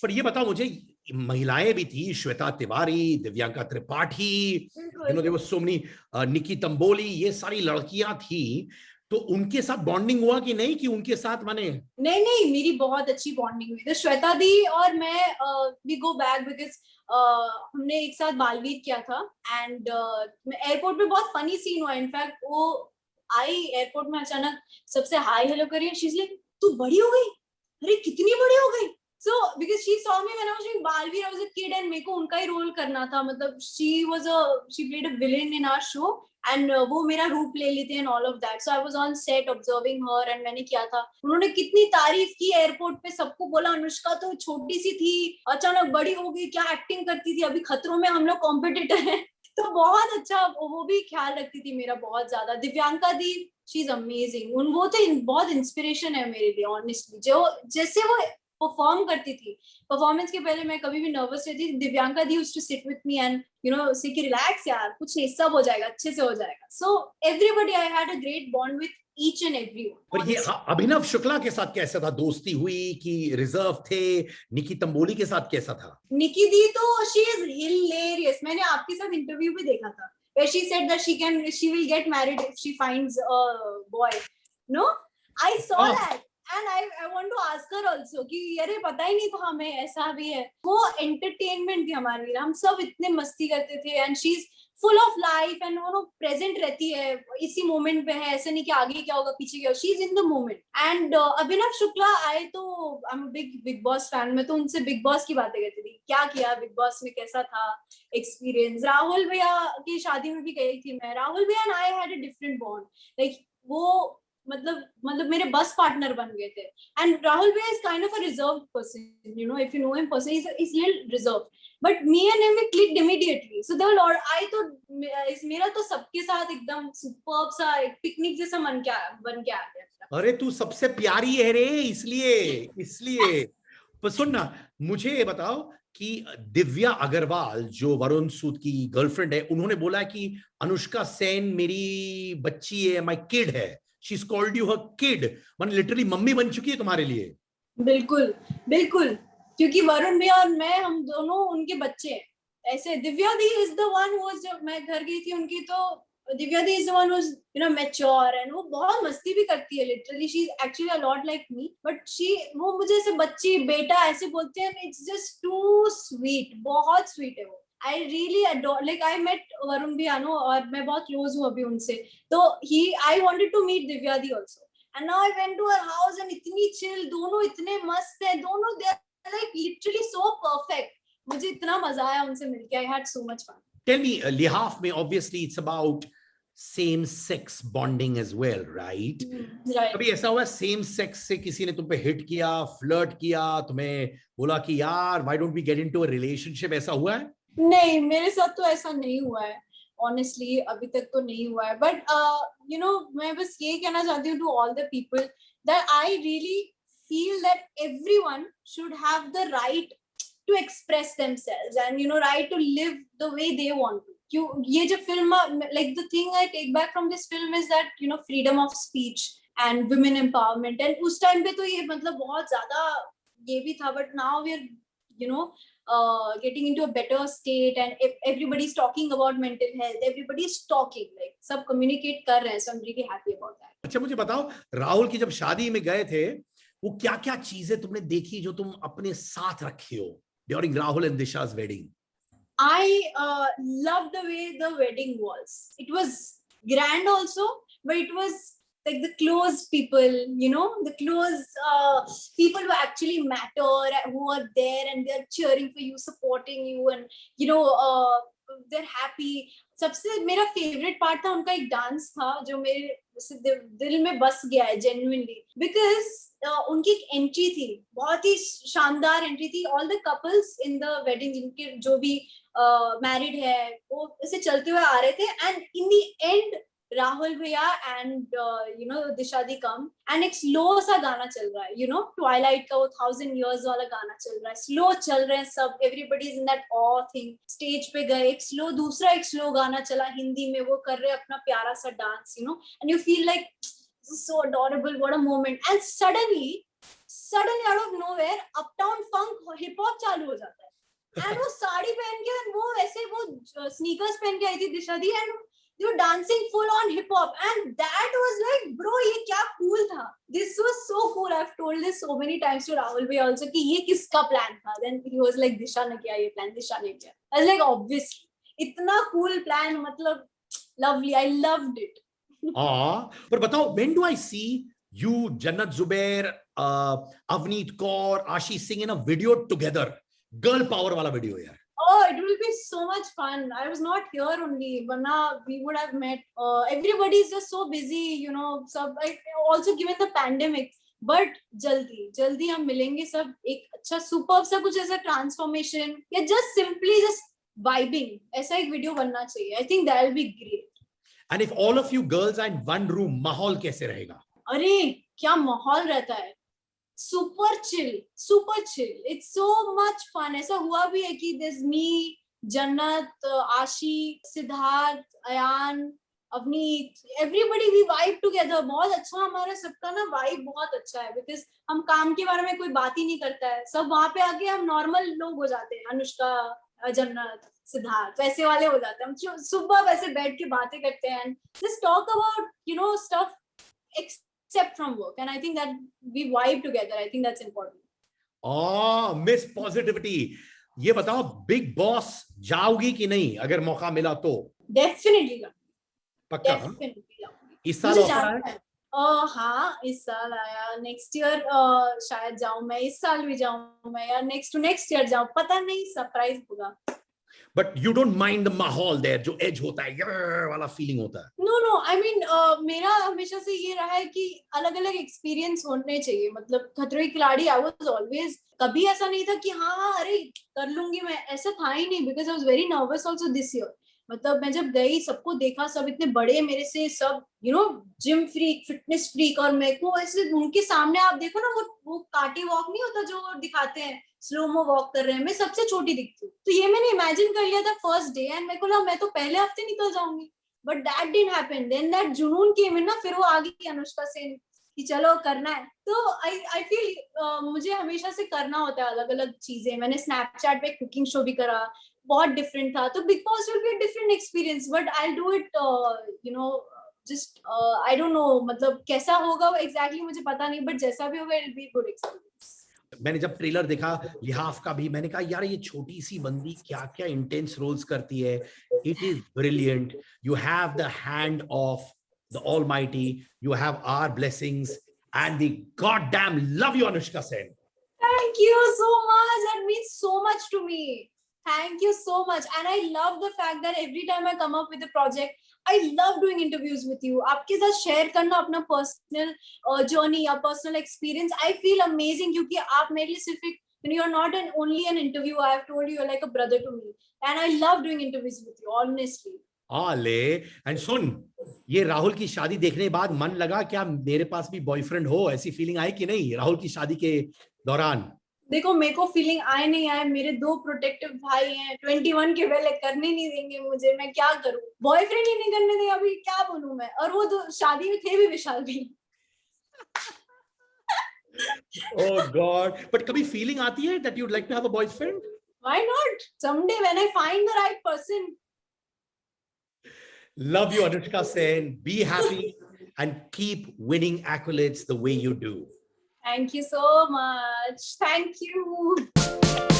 पर ये बताओ मुझे, महिलाएं भी थी, Shweta Tiwari, Divyanka Tripathi, there was so many, Nikki Tamboli, ये सारी लड़कियां थी, तो उनके साथ बॉन्डिंग हुआ कि नहीं, कि उनके साथ माने? नहीं नहीं, मेरी बहुत अच्छी बॉन्डिंग हुई थी। श्वेता दी और मैं वी गो बैक बिकॉज हमने एक साथ बालवीर किया था। एंड एयरपोर्ट पे बहुत फनी सीन हुआ। इनफैक्ट वो आई एयरपोर्ट में अचानक सबसे हाई हेलो करी, शी इज लाइक तू बड़ी हो गई, अरे कितनी बड़ी हो गई। So because she saw me when I was doing Balveer, I was a kid and मेरे को उनका ही रोल करना था। मतलब she played a villain in our show and वो मेरा रूप ले लेते and all of that. So I was on set observing her and मैंने किया था। उन्होंने कितनी तारीफ की एयरपोर्ट पे, सबको बोला अनुष्का तो छोटी सी थी, अचानक बड़ी हो गई, क्या एक्टिंग करती थी, अभी खतरों में हम लोग कॉम्पिटिटर हैं। तो बहुत अच्छा, वो भी ख्याल रखती थी मेरा बहुत ज्यादा। दिव्यांका दी, शी इज अमेजिंग। वो तो बहुत इंस्पिरेशन है मेरे लिए ऑनेस्टली। जो जैसे वो परफॉर्म करती थी, परफॉर्मेंस के पहले मैं कभी भी नर्वस रहती थी। Divyanka di used to sit with me and say कि रिलैक्स यार, कुछ नहीं, सब हो जाएगा, अच्छे से हो जाएगा। So everybody, I had a great bond with each and everyone. पर ये अभिनव शुक्ला के साथ कैसा था? दोस्ती हुई कि रिजर्व थे? निकी तंबोली के साथ कैसा था? निकी दी तो शी इज हिलेरियस। मैंने आपके साथ इंटरव्यू भी देखा था where she said that she will get married if she finds a boy. No, I saw that. And I want to ask her also कि अरे पता ही नहीं था हमें ऐसा भी है। वो एंटरटेनमेंट थी हमारे लिए, हम सब इतने मस्ती करते थे। And she is full of life and वो प्रेजेंट रहती है, इसी मोमेंट पे है, ऐसा नहीं कि आगे क्या होगा पीछे क्या होगा, she is in the moment. And Abhinav Shukla आए तो I am Bigg Boss fan. मैं तो उनसे बिग बॉस की बातें करती थी, क्या किया बिग बॉस में, कैसा था एक्सपीरियंस। राहुल भैया की शादी में भी गई थी मैं। राहुल भैया and I had a different bond. Like वो मतलब मेरे बस पार्टनर बन गए थे। एंड राहुल भैया is kind of a reserve person, you know, if you know him personally, is little reserve, but me and him we clicked immediately. So there lord I तो मेरा तो सबके साथ एकदम सुपर्ब सा एक पिकनिक जैसा बन के आ गया। अरे तू सबसे प्यारी है रे, इसलिए पर सुन ना, मुझे ये बताओ कि दिव्या अग्रवाल जो वरुण सूद की गर्लफ्रेंड है, उन्होंने बोला कि अनुष्का सेन मेरी बच्ची है, माय किड है, she is called you her kid, मतलब लिटरली मम्मी बन चुकी है तुम्हारे लिए। बिल्कुल बिल्कुल, क्योंकि वरुण भैया और मैं, हम दोनों उनके बच्चे हैं। ऐसे Divya di is the one who, जब मैं घर गई थी उनकी, तो Divya di is the one who is mature and वो बहुत मस्ती भी करती है। Literally she is actually a lot like me, but वो मुझे ऐसे बच्ची बेटा ऐसे बोलते हैं। इट्स जस्ट टू स्वीट, बहुत स्वीट है वो। I really adore, like I met Varun भैया नो, और मैं बहुत क्लोज हूँ अभी उनसे। तो I wanted to meet Divya दी also. And now I went to her house and इतनी chill, दोनों इतने मस्त है, दोनों they are like literally so perfect. मुझे इतना मजा आया उनसे मिलके. I had so much fun. Tell me, लिहाफ में obviously it's about same sex bonding as well, right? Right. कभी ऐसा हुआ सेम सेक्स से किसी ने तुम पे हिट किया, फ्लर्ट किया, तुम्हें बोला कि यार why don't we get into a relationship, ऐसा हुआ है? नहीं, मेरे साथ तो ऐसा नहीं हुआ है ऑनेस्टली, अभी तक तो नहीं हुआ है। बट यू नो, मैं बस ये कहना चाहती हूँ to all the people that I really feel that everyone should have the right to express themselves and you know right to live the way they want to. क्यों ये जो film, like the thing I take back from this film is that you know freedom of speech and women empowerment. And उस time पे तो ये मतलब बहुत ज्यादा ये भी था, but now we are you know getting into a better state and if everybody's talking about mental health, everybody's talking, like सब communicate कर रहे हैं, so I'm really happy about that. अच्छा मुझे बताओ, राहुल की जब शादी में गए थे, वो क्या क्या चीजें तुमने देखी जो तुम अपने साथ रखे हो during Rahul and Disha's wedding? I loved the way the wedding was. It was grand also, but it was like the close people, you know, the close people who actually matter, who are there and they're cheering for you, supporting you, and you know they're happy. सबसे मेरा favourite part था उनका एक dance था जो मेरे दिल में बस गया है जेन्युइनली, बिकॉज उनकी एक एंट्री थी, बहुत ही शानदार एंट्री थी। All the couples in the wedding, जिनके जो भी मैरिड है, वो ऐसे चलते हुए आ रहे थे and in the end Rahul भैया and you know Disha di come and एक स्लो सा गाना चल रहा है, यू नो ट्वाइलाइट का वो 1000 years वाला गाना चल रहा है, स्लो चल रहे हैं सब, everybody is in that aww thing. Stage पे गए, एक स्लो, दूसरा एक स्लो गाना चला हिंदी में, वो कर रहे अपना प्यारा सा dance, you know, and you feel like so adorable, what a moment. And suddenly out of nowhere uptown funk hip hop चालू हो जाता है and वो साड़ी पहन के वो ऐसे वो sneakers पहन के आई थी दिशा दी and they were dancing full on hip hop and that was like bro ये क्या cool था. This was so cool. I've told this so many times to Rahul bhai also कि ये किसका plan था. Then he was like दिशा ने किया ये plan, दिशा ने किया. I was like obviously इतना cool plan मतलब lovely. I loved it. पर बताओ, when do I see you, Jannat Zubair, Avneet Kaur, Ashi Singh in a video together? Girl power वाला video यार. Oh, it will be so much fun. I was not here only, Varna we would have met. Everybody is just so busy, you know. Sab also given the pandemic. But जल्दी हम मिलेंगे सब एक अच्छा superb सा कुछ ऐसा transformation या just simply just vibing ऐसा एक video बनना चाहिए. I think that will be great. And if all of you girls are in one room, माहौल कैसे रहेगा? अरे क्या माहौल रहता है. super chill. It's so much fun. ऐसा हुआ भी है कि there's me, Jannat, Ashi, Siddharth, Ayan, Avneet, everybody we vibe together. बहुत अच्छा हमारा सबका ना vibe बहुत अच्छा है because हम काम के बारे में कोई बात ही नहीं करता है. सब वहाँ पे आके हम normal लोग हो जाते हैं. अनुष्का, जन्नत, सिद्धार्थ वैसे वाले हो जाते हैं. हम सुबह वैसे बैठ के बातें करते हैं and just talk about, you know, stuff except from work, and I think that we vibe together. I think that's important. Oh, Miss Positivity. ये बताओ, बिग बॉस जाओगी कि नहीं अगर मौका मिला तो? Definitely. पक्का? Definitely. इस साल ऑफर है? हाँ, इस साल आया. नेक्स्ट ईयर शायद जाऊं मैं. इस साल भी जाऊं मैं या नेक्स्ट टू नेक्स्ट ईयर जाऊं, पता नहीं. सरप्राइज होगा. But you don't mind the माहौल there जो edge होता है, ये वाला फीलिंग होता है? No, I mean मेरा हमेशा से ये रहा है कि अलग अलग एक्सपीरियंस होने चाहिए. मतलब खतरों के खिलाड़ी I was always, कभी ऐसा नहीं था कि हाँ अरे कर लूंगी मैं, ऐसा था ही नहीं. because I was very nervous also this year. मतलब मैं जब गई सबको देखा, सब इतने बड़े मेरे से, सब you know gym freak, fitness freak, और मेरे को ऐसे उनके सामने आप देखो ना वो काटी वॉक नहीं होता जो दिखाते हैं, स्लोमो वॉक कर रहे हैं, मैं सबसे छोटी दिखती हूँ. तो ये मैंने इमेजिन कर लिया था फर्स्ट डे एंड मेरे को लगा मैं तो पहले हफ्ते निकल जाऊंगी. But that didn't happen. Then that जुनून केम इन ना, फिर वो आ गई अनुष्का सेन कि चलो करना है. तो आई फील मुझे हमेशा से करना होता है अलग अलग चीजें. मैंने स्नैपचैट पे कुकिंग शो भी करा, बहुत डिफरेंट था. तो big boss will be a different experience, but I do it you know just I don't know मतलब कैसा होगा वो एग्जैक्टली मुझे पता नहीं, बट जैसा भी होगा it will be good experience. मैंने जब ट्रेलर देखा लिहाफ का भी, मैंने कहा यार ये छोटी सी बंदी क्या क्या इंटेंस रोल्स करती है. It is brilliant. You have the hand of the almighty, you have our blessings and the god damn love you Anushka Sen. Thank you so much. That means so much to me. Thank you so much. And I love the fact that every time I come up with a project, I love doing interviews with you. आपके साथ share करना अपना personal journey या personal experience. I feel amazing क्योंकि आप मेरे लिए सिर्फ एक, you are not only an interviewer. I have told you you're like a brother to me. And I love doing interviews with you, honestly. ले and सुन, ये राहुल की शादी देखने के बाद मन लगा क्या मेरे पास भी बॉयफ्रेंड हो, ऐसी फीलिंग आई कि नहीं राहुल की शादी के दौरान? देखो मेरे को फीलिंग आए नहीं आए, मेरे 2 प्रोटेक्टिव भाई हैं, 21 के पहले करने नहीं देंगे मुझे, मैं क्या करूं. बॉयफ्रेंड ही नहीं करने देंगे, अभी क्या बोलूं मैं. और वो तो शादी में थे भी विशाल भी. Oh God! But कभी फीलिंग आती है that you'd like to have a boyfriend? Why not? Someday when I find the right person. Love you, Anushka Sen. Be happy and keep winning accolades the way you do. Thank you so much. Thank you.